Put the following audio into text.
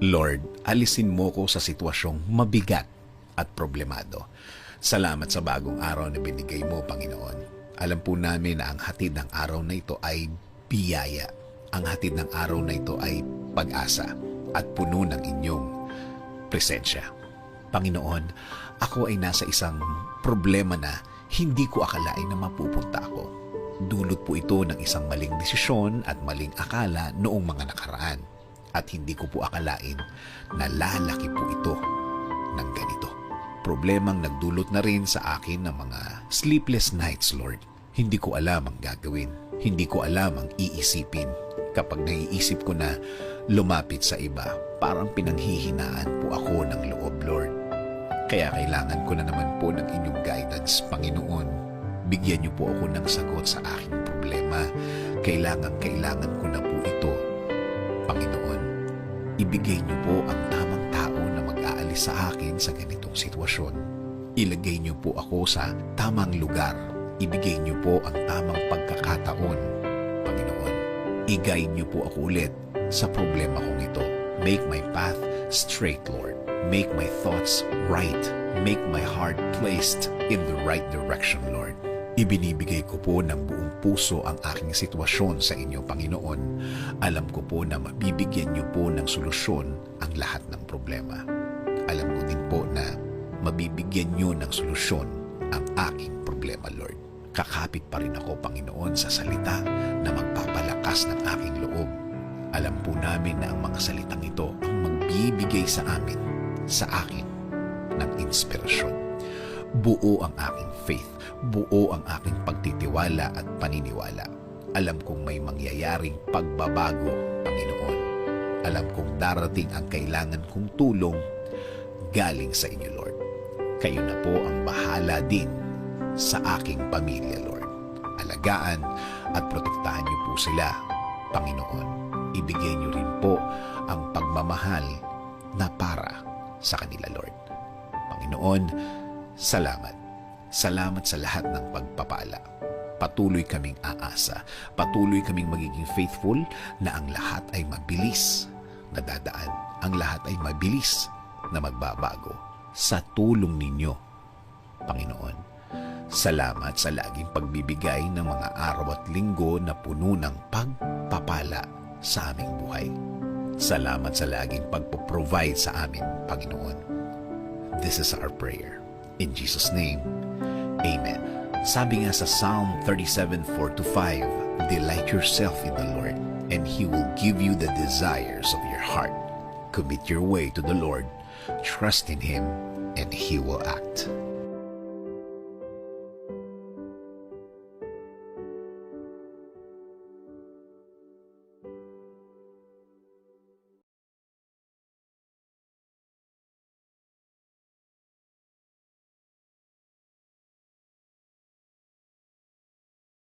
Lord, alisin mo ko sa sitwasyong mabigat at problemado. Salamat sa bagong araw na binigay mo, Panginoon. Alam po namin na ang hatid ng araw na ito ay biyaya. Ang hatid ng araw na ito ay pag-asa at puno ng inyong presensya. Panginoon, ako ay nasa isang problema na hindi ko akalain na mapupunta ako. Dulot po ito ng isang maling desisyon at maling akala noong mga nakaraan. At hindi ko po akalain na lalaki po ito ng ganito. Problemang nagdulot na rin sa akin ng mga sleepless nights, Lord. Hindi ko alam ang gagawin. Hindi ko alam ang iisipin. Kapag naiisip ko na lumapit sa iba, parang pinanghihinaan po ako ng loob, Lord. Kaya kailangan ko na naman po ng inyong guidance, Panginoon. Bigyan niyo po ako ng sagot sa aking problema. Kailangan ko na po ito, Panginoon. Ibigay niyo po ang tamang tao na mag-aalis sa akin sa ganitong sitwasyon. Ilagay niyo po ako sa tamang lugar. Ibigay niyo po ang tamang pagkakataon, Panginoon. I-guide niyo po ako ulit sa problema kong ito. Make my path straight, Lord. Make my thoughts right. Make my heart placed in the right direction, Lord. Ibinibigay ko po ng buong puso ang aking sitwasyon sa inyo, Panginoon. Alam ko po na mabibigyan niyo po ng solusyon ang lahat ng problema. Alam ko din po na mabibigyan niyo ng solusyon ang aking problema, Lord. Kakapit pa rin ako, Panginoon, sa salita na magpapalakas ng aking loob. Alam po namin na ang mga salitang ito ang magbibigay sa akin ng inspirasyon. Buo ang aking faith, buo ang aking pagtitiwala at paniniwala. Alam kong may mangyayaring pagbabago, Panginoon. Alam kong darating ang kailangan kong tulong galing sa inyo, Lord. Kayo na po ang bahala din sa aking pamilya, Lord. Alagaan at protektahan niyo po sila, Panginoon. Ibigay niyo rin po ang pagmamahal na para sa kanila, Lord. Panginoon, salamat. Salamat sa lahat ng pagpapala. Patuloy kaming aasa. Patuloy kaming magiging faithful na ang lahat ay mabilis na dadaan. Ang lahat ay mabilis na magbabago sa tulong ninyo, Panginoon. Salamat sa laging pagbibigay ng mga araw at linggo na puno ng pagpapala sa aming buhay. Salamat sa laging pagpo-provide sa amin, Panginoon. This is our prayer. In Jesus' name, Amen. Sabi nga sa Psalm 37:4-5, delight yourself in the Lord, and He will give you the desires of your heart. Commit your way to the Lord, trust in Him, and He will act.